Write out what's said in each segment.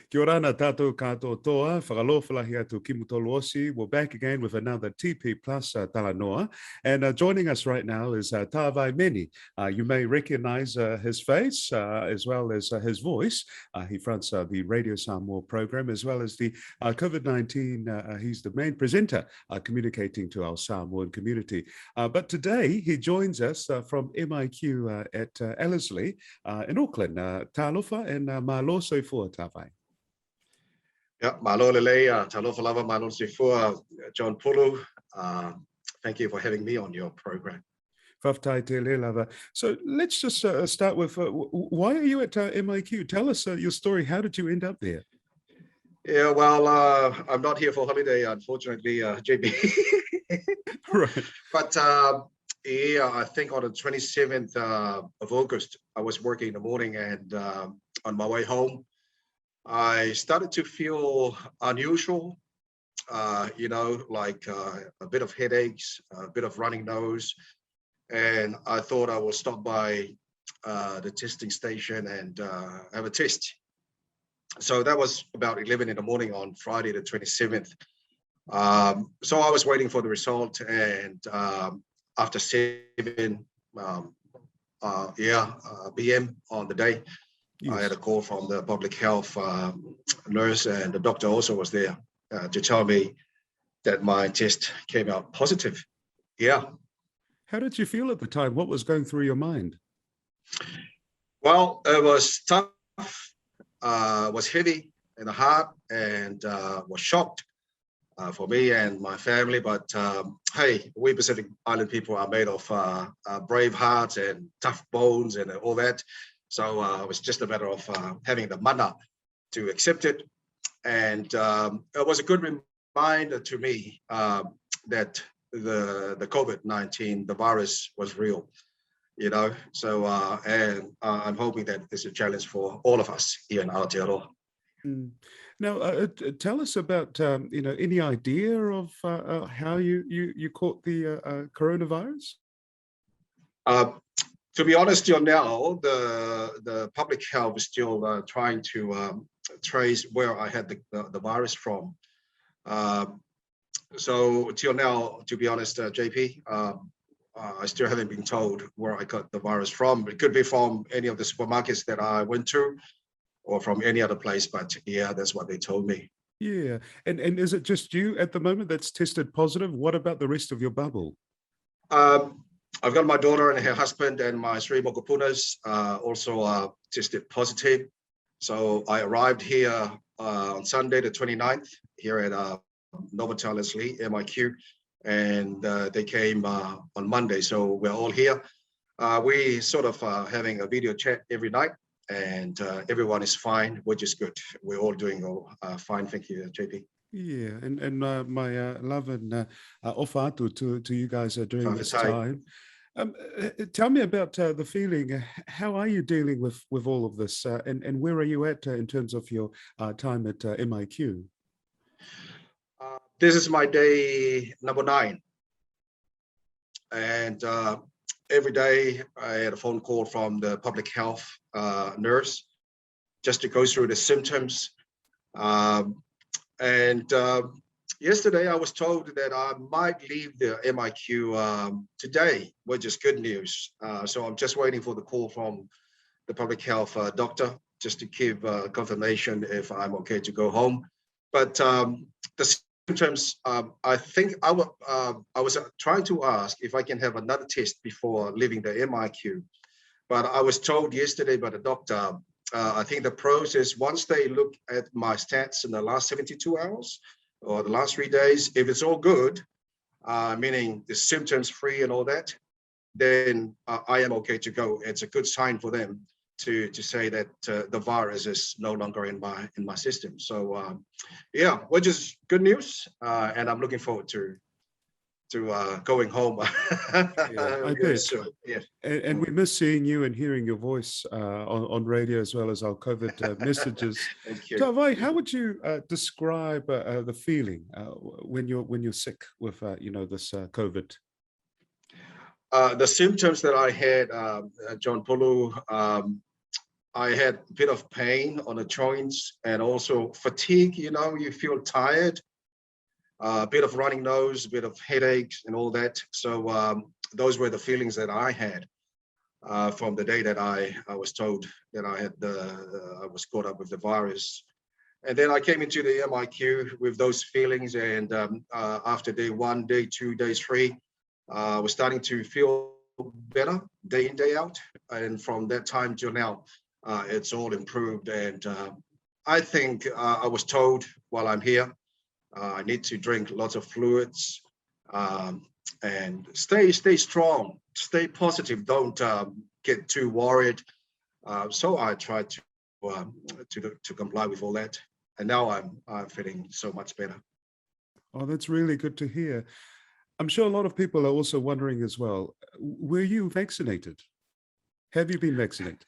Kia ora na tātou katoa toa, whakalofalahi atu ki mutolu osi. We're back again with another TP Plus Talanoa. And joining us right now is Tāwai Meni. You may recognize his face as well as his voice. He fronts the Radio Samoa program as well as the COVID-19. He's the main presenter communicating to our Samoan community. But today he joins us from MIQ at Ellerslie in Auckland. Talofa and malo soifua Tāwai. Yeah, malo lele, talofa lava, malo soifua, John Pulu. Thank you for having me on your program. So let's just start with why are you at MIQ? Tell us your story. How did you end up there? Yeah, well, I'm not here for holiday, unfortunately, JB. Right. But yeah, I think on the 27th of August, I was working in the morning, and on my way home, I started to feel unusual, like a bit of headaches, a bit of running nose. And I thought I will stop by the testing station and have a test. So that was about 11 in the morning on Friday, the 27th. So I was waiting for the result, and after 7 p.m. on the day, yes, I had a call from the public health nurse, and the doctor also was there to tell me that my test came out positive. Yeah. How did you feel at the time? What was going through your mind? Well, it was tough, was heavy in the heart, and was shocked for me and my family. But hey, we Pacific Island people are made of brave hearts and tough bones and all that. So it was just a matter of having the mana to accept it. And it was a good reminder to me that the COVID-19, the virus was real, So and I'm hoping that this is a challenge for all of us here in Aotearoa. Now, tell us about any idea of how you caught the coronavirus? To be honest, till now, the public health is still trying to trace where I had the virus from. So till now, to be honest, JP, I still haven't been told where I got the virus from. It could be from any of the supermarkets that I went to, or from any other place, but yeah, that's what they told me. Yeah, and is it just you at the moment that's tested positive? What about the rest of your bubble? I've got my daughter and her husband and my three mokopunas also tested positive. So I arrived here on Sunday, the 29th, here at Novotel Ellerslie, MIQ, and they came on Monday. So we're all here. We sort of having a video chat every night, and everyone is fine, which is good. We're all doing fine. Thank you, JP. Yeah, and my love and ofa atu to you guys during this time. Tell me about the feeling. How are you dealing with all of this, and where are you at in terms of your time at MIQ? This is my day number 9, and every day I had a phone call from the public health nurse just to go through the symptoms. Yesterday I was told that I might leave the MIQ today, which is good news. So I'm just waiting for the call from the public health doctor just to give confirmation if I'm okay to go home. But the symptoms, I think I was trying to ask if I can have another test before leaving the MIQ. But I was told yesterday by the doctor, I think the process, once they look at my stats in the last 72 hours or the last 3 days, if it's all good, meaning the symptoms free and all that, then I am okay to go. It's a good sign for them to say that the virus is no longer in my system. So yeah, which is good news, and I'm looking forward to going home. Yeah, I bet. Yeah. And we miss seeing you and hearing your voice on radio as well as our COVID messages. Thank you. Tāwai, how would you describe the feeling when you're sick with this COVID? The symptoms that I had, John Pulu, I had a bit of pain on the joints and also fatigue. You feel tired, a bit of running nose, a bit of headaches and all that. So those were the feelings that I had from the day that I was told that I was caught up with the virus. And then I came into the MIQ with those feelings. And after day 1, day 2, day 3, I was starting to feel better day in, day out. And from that time till now, it's all improved. And I think I was told while I'm here, I need to drink lots of fluids and stay strong, stay positive. Don't get too worried. So I tried to comply with all that, and now I'm feeling so much better. Oh, that's really good to hear. I'm sure a lot of people are also wondering as well, were you vaccinated? Have you been vaccinated?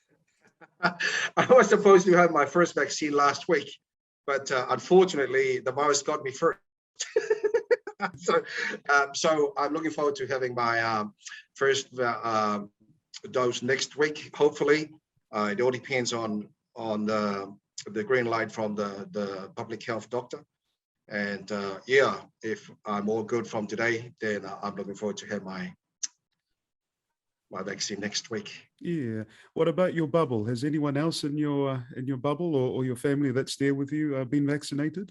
I was supposed to have my first vaccine last week, but unfortunately, the virus got me first. So I'm looking forward to having my first dose next week. Hopefully, it all depends on the green light from the public health doctor. And yeah, if I'm all good from today, then I'm looking forward to have my vaccine next week. Yeah. What about your bubble? Has anyone else in your bubble or your family that's there with you been vaccinated?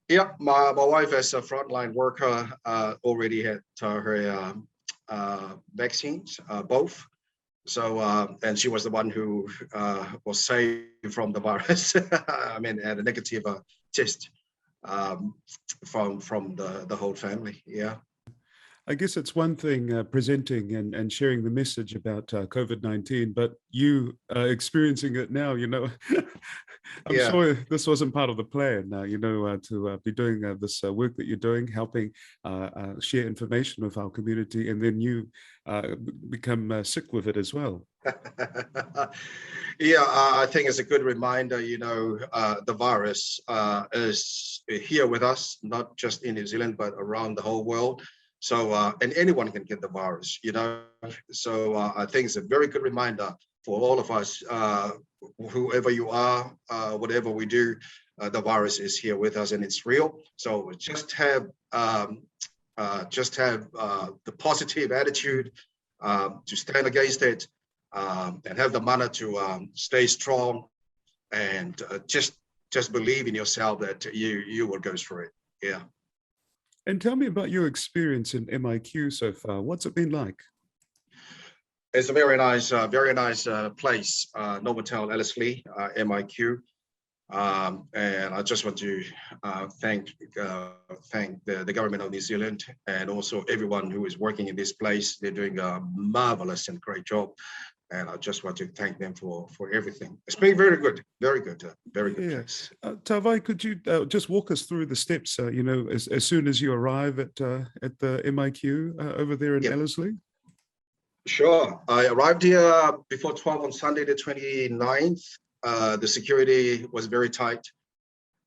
Yeah, my wife as a frontline worker already had her vaccines, both. So, and she was the one who was saved from the virus. I mean, had a negative test from the whole family. Yeah. I guess it's one thing presenting and sharing the message about COVID-19, but you experiencing it now, I'm Yeah. sure this wasn't part of the plan, to be doing this work that you're doing, helping share information with our community, and then you become sick with it as well. Yeah, I think it's a good reminder, the virus is here with us, not just in New Zealand, but around the whole world. So, and anyone can get the virus, So I think it's a very good reminder for all of us, whoever you are, whatever we do, the virus is here with us and it's real. So just have the positive attitude to stand against it, and have the manner to stay strong and just believe in yourself that you will go through it. Yeah. And tell me about your experience in MIQ so far. What's it been like? It's a very nice place, Novotel Ellerslie, MIQ. And I just want to thank the government of New Zealand and also everyone who is working in this place. They're doing a marvelous and great job. And I just want to thank them for everything. It's been very good, very good place. Tavai, could you just walk us through the steps, as soon as you arrive at the MIQ over there in Ellerslie? Sure. I arrived here before 12 on Sunday, the 29th. The security was very tight.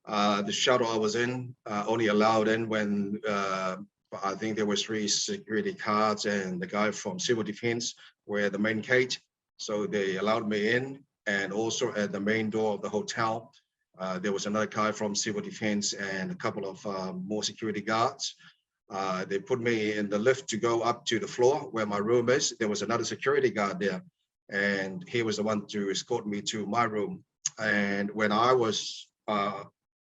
The shuttle I was in only allowed in when I think there were 3 security guards and the guy from Civil Defense were the main gate. So they allowed me in, and also at the main door of the hotel, there was another guy from Civil Defense and a couple of more security guards. They put me in the lift to go up to the floor where my room is. There was another security guard there, and he was the one to escort me to my room. And when I was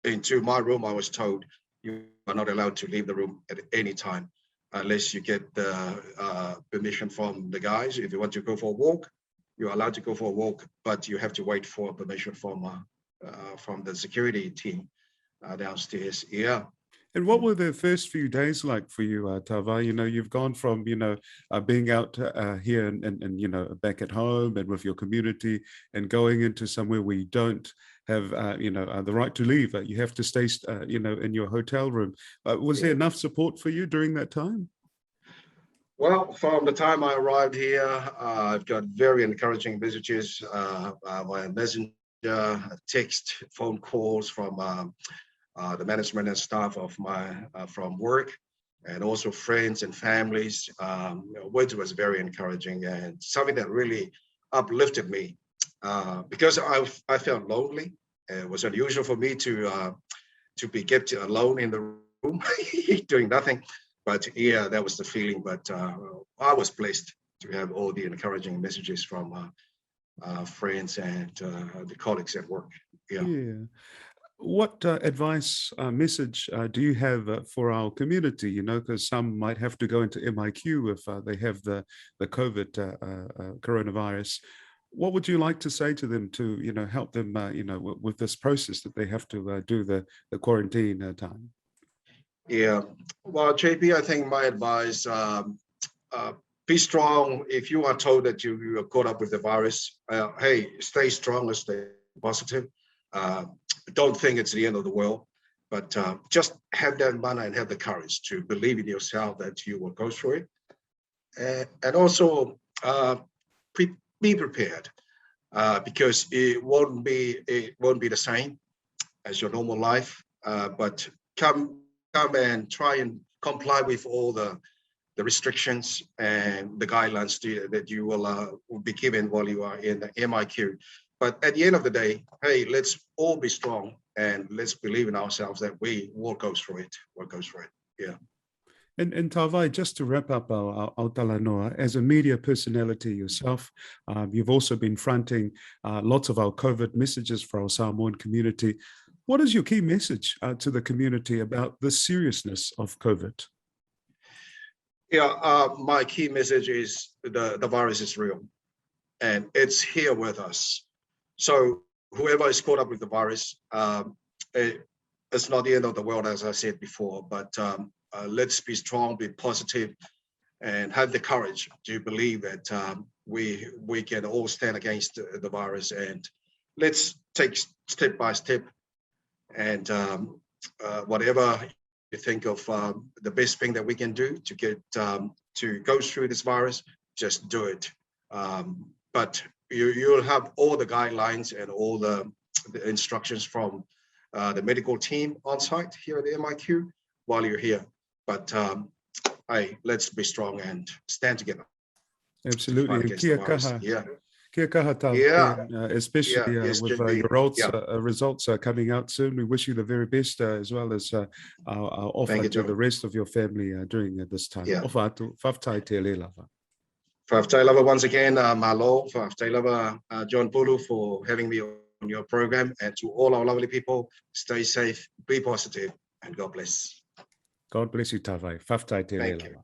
into my room, I was told you are not allowed to leave the room at any time unless you get the permission from the guys. If you want to go for a walk, you're allowed to go for a walk, but you have to wait for permission from the security team downstairs. Yeah. And what were the first few days like for you, Tava? You've gone from, being out here and back at home and with your community, and going into somewhere where you don't have, the right to leave. You have to stay, in your hotel room. Was there enough support for you during that time? Well, from the time I arrived here, I've got very encouraging messages via messenger, text, phone calls from the management and staff of from work, and also friends and families, which was very encouraging and something that really uplifted me because I felt lonely. It was unusual for me to be kept alone in the room doing nothing. But yeah, that was the feeling. But I was blessed to have all the encouraging messages from friends and the colleagues at work. Yeah. Yeah. What advice, message do you have for our community? You know, because some might have to go into MIQ if they have the COVID coronavirus. What would you like to say to them to, you know, help them, you know, with this process that they have to do the quarantine time? Yeah. Well, JP, I think my advice, be strong. If you are told that you are caught up with the virus, hey, stay strong and stay positive. Don't think it's the end of the world, but just have that manner and have the courage to believe in yourself that you will go through it. And also be prepared because it won't be the same as your normal life, but come and try and comply with all the restrictions and the guidelines that you will be given while you are in the MIQ. But at the end of the day, hey, let's all be strong and let's believe in ourselves that we will go through it. We'll go through it. Yeah. And Tawai, just to wrap up our Talanoa, as a media personality yourself, you've also been fronting lots of our COVID messages for our Samoan community. What is your key message to the community about the seriousness of COVID? Yeah, my key message is the virus is real and it's here with us. So whoever is caught up with the virus, it's not the end of the world, as I said before, but let's be strong, be positive, and have the courage to believe that we can all stand against the virus, and let's take step by step, and whatever you think of the best thing that we can do to get to go through this virus, just do it. But you'll have all the guidelines and all the instructions from the medical team on site here at the MIQ while you're here. But hey, let's be strong and stand together. Absolutely. Kia kaha. Yeah. Kia kaha tau, Yeah. especially Yes, with JP. your results coming out soon. We wish you the very best, as well as our offer to the rest of your family during this time. Yeah. Offer atu, whaftai te le lava. Whaftai lava once again, Malo, whaftai lava John Pulu for having me on your program, and to all our lovely people, stay safe, be positive, and God bless. God bless you, Tawai. Whaftai te le lava.